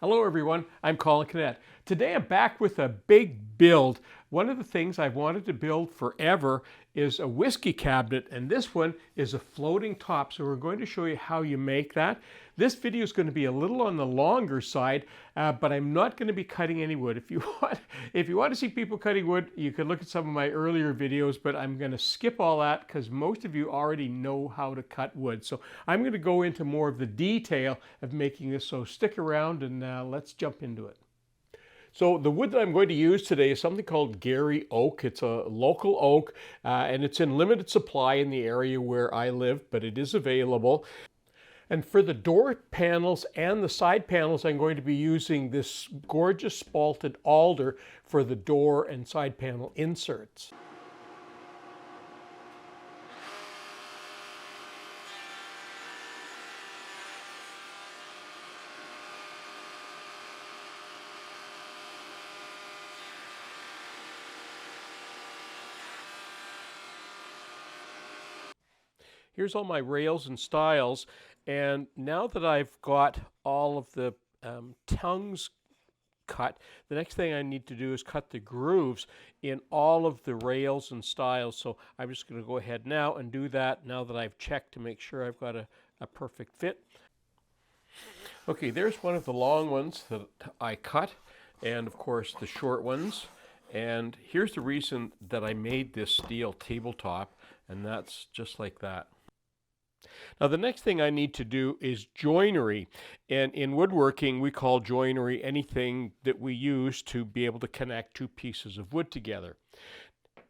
Hello everyone, I'm Colin Canet. Today I'm back with a big build. One of the things I've wanted to build forever is a whiskey cabinet, and this one is a floating top. So we're going to show you how you make that. This video is going to be a little on the longer side, but I'm not going to be cutting any wood. If you want to see people cutting wood, you can look at some of my earlier videos, but I'm going to skip all that because most of you already know how to cut wood. So I'm going to go into more of the detail of making this, so stick around and let's jump into it. So the wood that I'm going to use today is something called Garry Oak. It's a local oak and it's in limited supply in the area where I live, but it is available. And for the door panels and the side panels, I'm going to be using this gorgeous Spalted Alder for the door and side panel inserts. Here's all my rails and stiles, and now that I've got all of the tongues cut, the next thing I need to do is cut the grooves in all of the rails and stiles. So I'm just going to go ahead now and do that now that I've checked to make sure I've got a perfect fit. Okay, there's one of the long ones that I cut, and of course the short ones. And here's the reason that I made this steel tabletop, and that's just like that. Now the next thing I need to do is joinery, and in woodworking we call joinery anything that we use to be able to connect two pieces of wood together.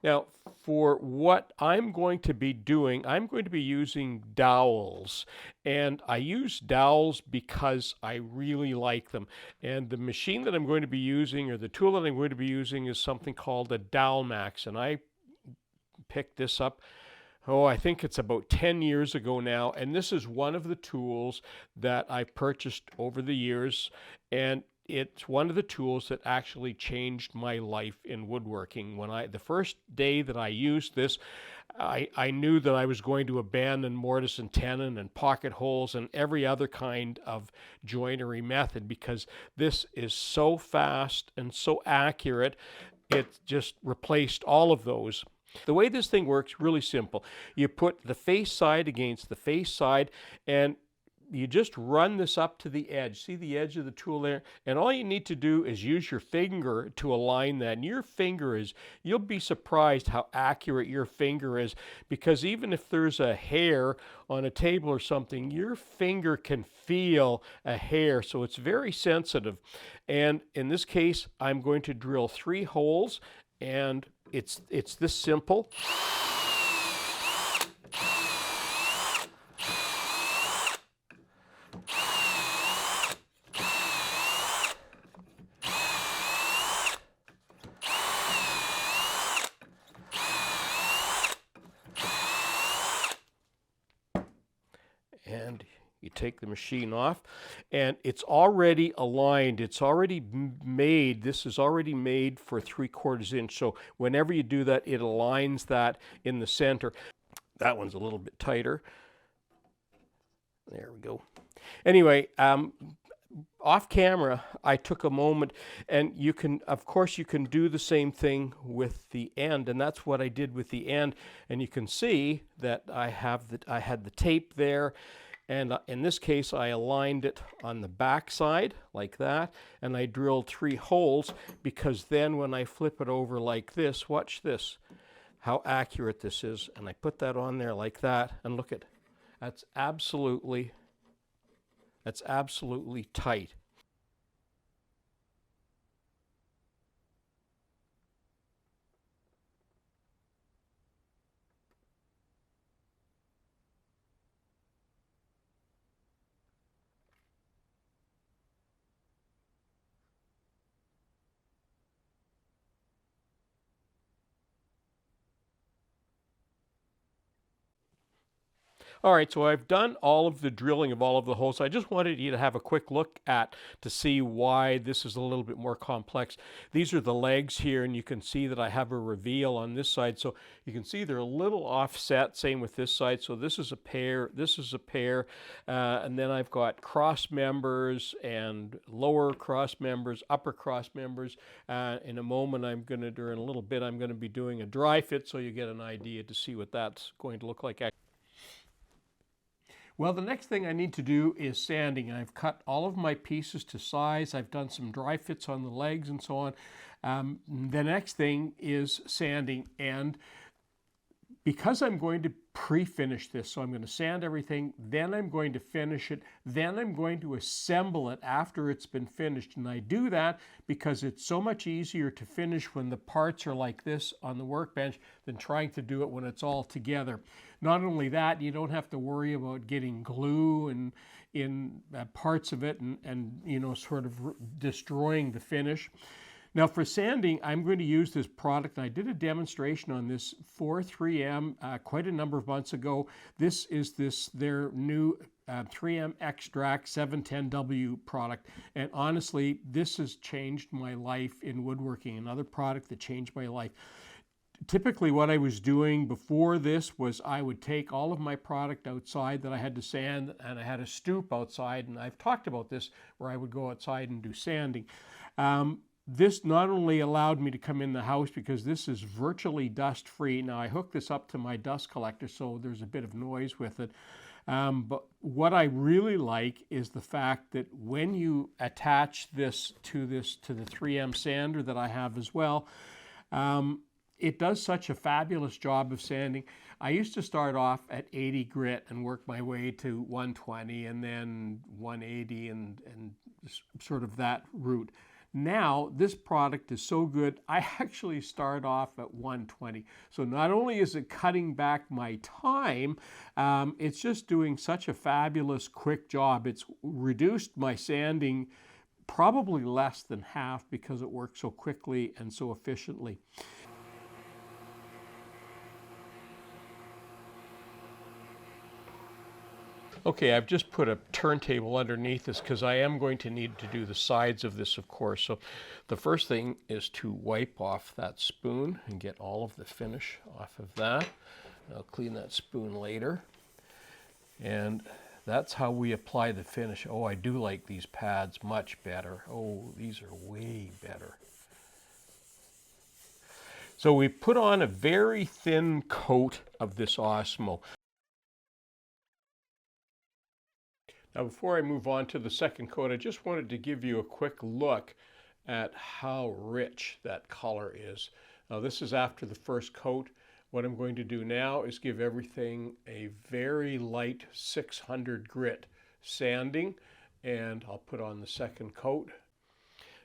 Now for what I'm going to be doing, I'm going to be using dowels, and I use dowels because I really like them. And the machine that I'm going to be using, or the tool that I'm going to be using, is something called a Dowel Max, and I picked this up, I think it's about 10 years ago now, and this is one of the tools that I purchased over the years, and it's one of the tools that actually changed my life in woodworking. The first day that I used this, I knew that I was going to abandon mortise and tenon and pocket holes and every other kind of joinery method, because this is so fast and so accurate. It just replaced all of those. The way this thing works, really simple. You put the face side against the face side, and you just run this up to the edge. See the edge of the tool there? And all you need to do is use your finger to align that. And your finger is, you'll be surprised how accurate your finger is, because even if there's a hair on a table or something, your finger can feel a hair. So it's very sensitive. And in this case, I'm going to drill 3 holes, and it's this simple. And you take the machine off, and it's already aligned. It's already made. This is already made for 3/4 inch. So whenever you do that, it aligns that in the center. That one's a little bit tighter. There we go. Anyway, off camera, I took a moment, and you can, of course, you can do the same thing with the end, and that's what I did with the end. And you can see that I had the tape there. And in this case, I aligned it on the back side like that, and I drilled 3 holes, because then when I flip it over like this, watch this, how accurate this is. And I put that on there like that, and look at, that's absolutely tight. All right, so I've done all of the drilling of all of the holes. I just wanted you to have a quick look at to see why this is a little bit more complex. These are the legs here, and you can see that I have a reveal on this side. So you can see they're a little offset, same with this side. So this is a pair, this is a pair, and then I've got cross members and lower cross members, upper cross members. In a moment, during a little bit, I'm going to be doing a dry fit so you get an idea to see what that's going to look like. Well, the next thing I need to do is sanding. I've cut all of my pieces to size. I've done some dry fits on the legs and so on. The next thing is sanding, and because I'm going to pre-finish this, so I'm going to sand everything, then I'm going to finish it, then I'm going to assemble it after it's been finished. And I do that because it's so much easier to finish when the parts are like this on the workbench than trying to do it when it's all together. Not only that, you don't have to worry about getting glue and in parts of it and you know, sort of destroying the finish. Now for sanding, I'm going to use this product, and I did a demonstration on this for 3M quite a number of months ago. This is their new 3M Extract 710W product, and honestly, this has changed my life in woodworking. Another product that changed my life. Typically what I was doing before this was I would take all of my product outside that I had to sand, and I had a stoop outside, and I've talked about this where I would go outside and do sanding. This not only allowed me to come in the house because this is virtually dust free. Now I hooked this up to my dust collector, so there's a bit of noise with it. But what I really like is the fact that when you attach this to the 3M sander that I have as well, it does such a fabulous job of sanding. I used to start off at 80 grit and work my way to 120 and then 180 and sort of that route. Now, this product is so good, I actually start off at 120. So not only is it cutting back my time, it's just doing such a fabulous quick job. It's reduced my sanding probably less than half because it works so quickly and so efficiently. Okay, I've just put a turntable underneath this because I am going to need to do the sides of this, of course. So the first thing is to wipe off that spoon and get all of the finish off of that. I'll clean that spoon later. And that's how we apply the finish. Oh, I do like these pads much better. Oh, these are way better. So we put on a very thin coat of this Osmo. Now, before I move on to the second coat, I just wanted to give you a quick look at how rich that color is. Now, this is after the first coat. What I'm going to do now is give everything a very light 600 grit sanding, and I'll put on the second coat.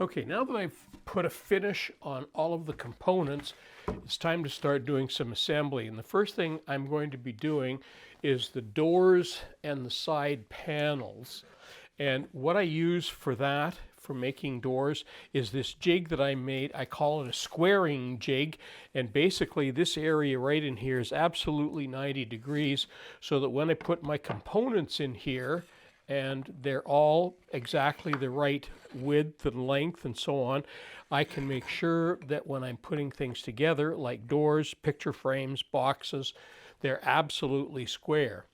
Okay, now that I've put a finish on all of the components, it's time to start doing some assembly. And the first thing I'm going to be doing is the doors and the side panels. And what I use for that, for making doors, is this jig that I made. I call it a squaring jig. And basically this area right in here is absolutely 90 degrees, so that when I put my components in here, and they're all exactly the right width and length and so on, I can make sure that when I'm putting things together, like doors, picture frames, boxes, they're absolutely square.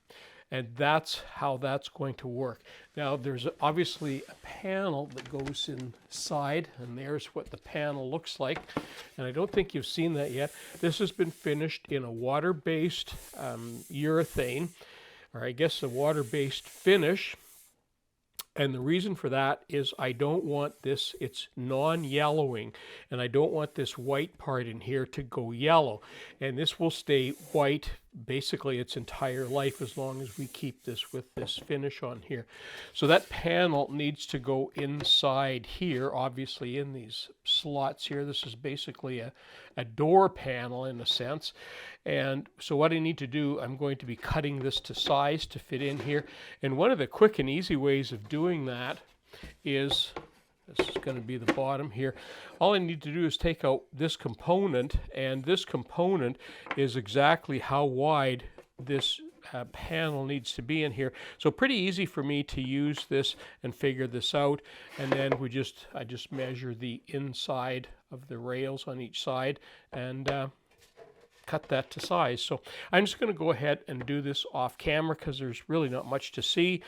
And that's how that's going to work. Now, there's obviously a panel that goes inside, and there's what the panel looks like. And I don't think you've seen that yet. This has been finished in a water-based urethane, or I guess a water-based finish. And the reason for that is I don't want this, it's non-yellowing, and I don't want this white part in here to go yellow. And this will stay white basically its entire life as long as we keep this with this finish on here. So that panel needs to go inside here, obviously in these slots here. This is basically a door panel in a sense. And so what I need to do, I'm going to be cutting this to size to fit in here. And one of the quick and easy ways of doing that is, this is going to be the bottom here. All I need to do is take out this component, and this component is exactly how wide this panel needs to be in here. So pretty easy for me to use this and figure this out. And then I just measure the inside of the rails on each side and cut that to size. So I'm just going to go ahead and do this off camera because there's really not much to see.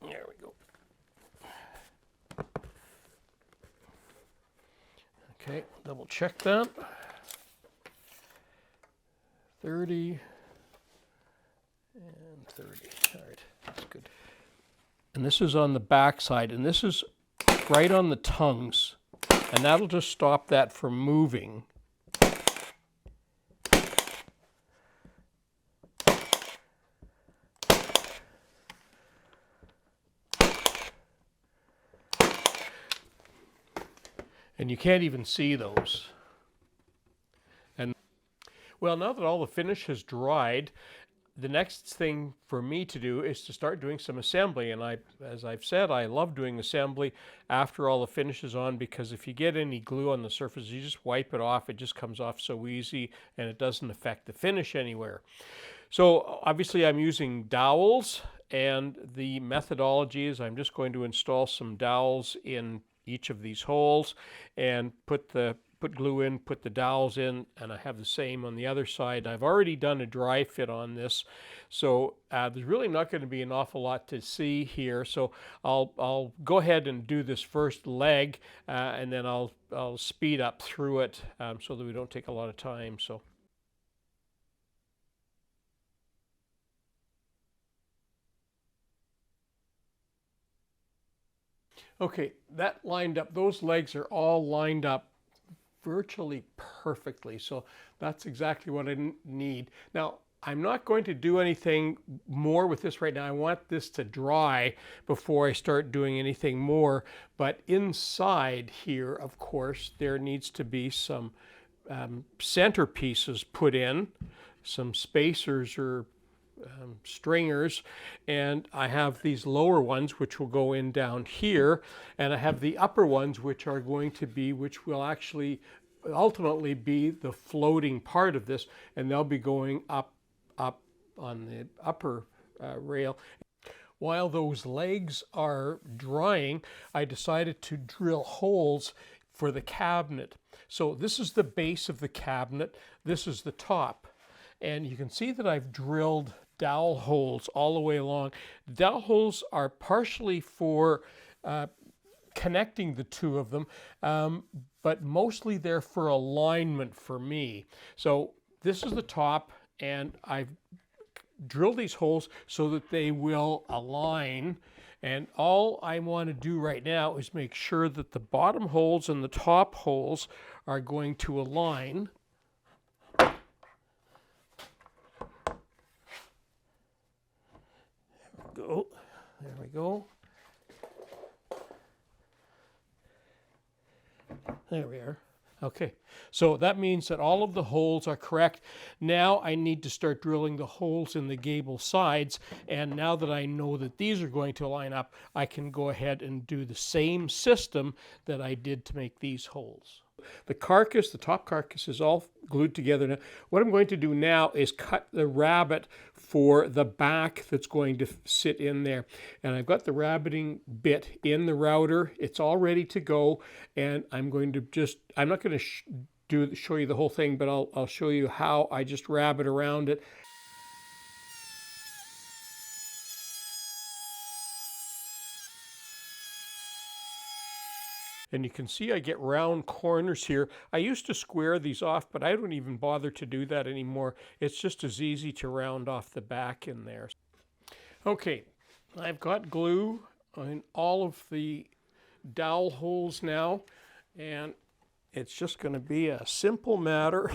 There we go. Okay, double check that. 30 and 30. All right, that's good. And this is on the back side, and this is right on the tongues, and that'll just stop that from moving. And you can't even see those. And well, now that all the finish has dried, the next thing for me to do is to start doing some assembly. And as I've said, I love doing assembly after all the finish is on, because if you get any glue on the surface, you just wipe it off. It just comes off so easy and it doesn't affect the finish anywhere. So obviously I'm using dowels, and the methodology is I'm just going to install some dowels in each of these holes and put glue in, put the dowels in, and I have the same on the other side. I've already done a dry fit on this, so there's really not going to be an awful lot to see here. So I'll go ahead and do this first leg, and then I'll speed up through it so that we don't take a lot of time. So. Okay, that lined up, those legs are all lined up virtually perfectly. So that's exactly what I need. Now, I'm not going to do anything more with this right now. I want this to dry before I start doing anything more. But inside here, of course, there needs to be some centerpieces put in, some spacers or stringers, and I have these lower ones which will go in down here, and I have the upper ones which will actually ultimately be the floating part of this, and they'll be going up on the upper rail. While those legs are drying, I decided to drill holes for the cabinet. So this is the base of the cabinet, this is the top, and you can see that I've drilled dowel holes all the way along. Dowel holes are partially for connecting the two of them, but mostly they're for alignment for me. So this is the top, and I've drilled these holes so that they will align. And all I want to do right now is make sure that the bottom holes and the top holes are going to align. Go. There we go. There we are. Okay, so that means that all of the holes are correct. Now I need to start drilling the holes in the gable sides, and now that I know that these are going to line up, I can go ahead and do the same system that I did to make these holes. The carcass, the top carcass, is all glued together now. What I'm going to do now is cut the rabbet for the back that's going to sit in there. And I've got the rabbeting bit in the router. It's all ready to go. And I'm going to I'm not going to show you the whole thing, but I'll show you how I just rabbet around it. And you can see I get round corners here. I used to square these off, but I don't even bother to do that anymore. It's just as easy to round off the back in there. Okay, I've got glue on all of the dowel holes now, and it's just going to be a simple matter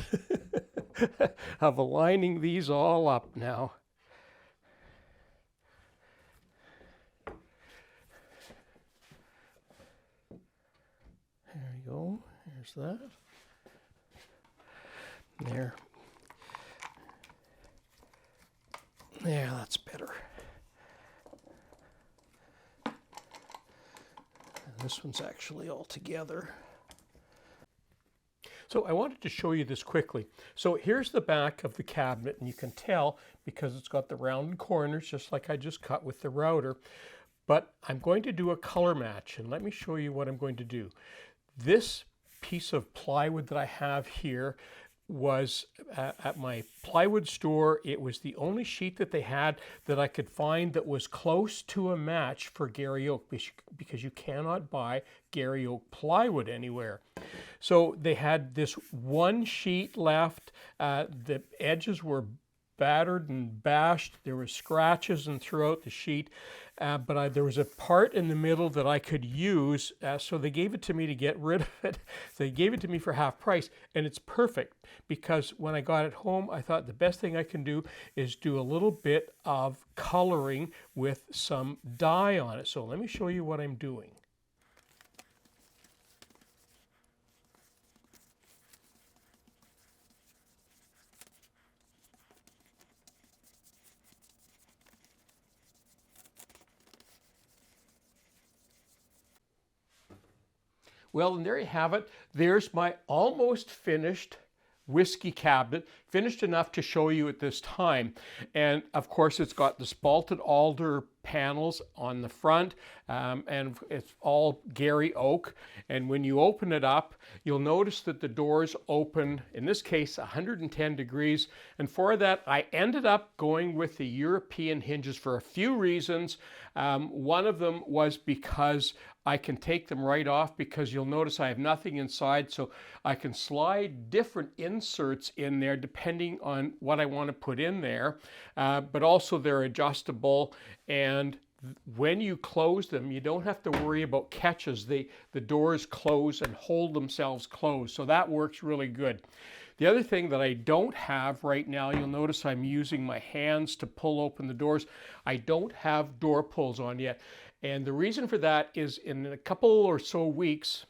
of aligning these all up now. There we go. There's that. There. Yeah, that's better. And this one's actually all together. So I wanted to show you this quickly. So here's the back of the cabinet, and you can tell because it's got the round corners just like I just cut with the router. But I'm going to do a color match, and let me show you what I'm going to do. This piece of plywood that I have here was at my plywood store. It was the only sheet that they had that I could find that was close to a match for Garry Oak, because you cannot buy Garry Oak plywood anywhere. So they had this one sheet left. The edges were battered and bashed. There were scratches and throughout the sheet, but there was a part in the middle that I could use, so they gave it to me to get rid of it. So they gave it to me for half price, and it's perfect because when I got it home, I thought the best thing I can do is do a little bit of coloring with some dye on it. So let me show you what I'm doing. Well, and there you have it. There's my almost finished whiskey cabinet, finished enough to show you at this time. And of course, it's got the Spalted Alder panels on the front, and it's all Garry Oak. And when you open it up, you'll notice that the doors open, in this case, 110 degrees. And for that, I ended up going with the European hinges for a few reasons. One of them was because I can take them right off, because you'll notice I have nothing inside, so I can slide different inserts in there depending on what I want to put in there, but also they're adjustable, and when you close them, you don't have to worry about catches. The doors close and hold themselves closed, so that works really good. The other thing that I don't have right now, you'll notice I'm using my hands to pull open the doors. I don't have door pulls on yet. And the reason for that is in a couple or so weeks,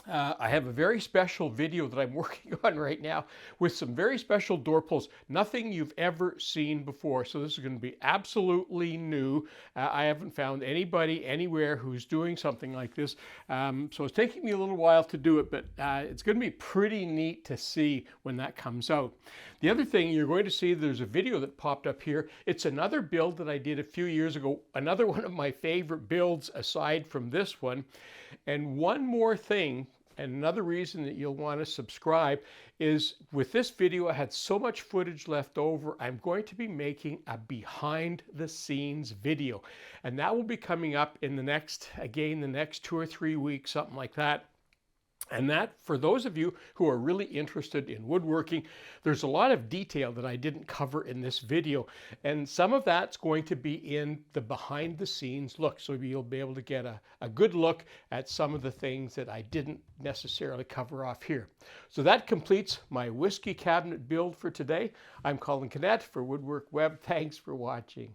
I have a very special video that I'm working on right now with some very special door pulls, nothing you've ever seen before. So this is going to be absolutely new. I haven't found anybody anywhere who's doing something like this. So it's taking me a little while to do it, but it's going to be pretty neat to see when that comes out. The other thing you're going to see, there's a video that popped up here. It's another build that I did a few years ago, another one of my favorite builds aside from this one. And one more thing, and another reason that you'll want to subscribe, is with this video I had so much footage left over, I'm going to be making a behind the scenes video, and that will be coming up in the next 2 or 3 weeks, something like that. And that, for those of you who are really interested in woodworking, there's a lot of detail that I didn't cover in this video. And some of that's going to be in the behind the scenes look. So you'll be able to get a good look at some of the things that I didn't necessarily cover off here. So that completes my whiskey cabinet build for today. I'm Colin Cadet for Woodwork Web. Thanks for watching.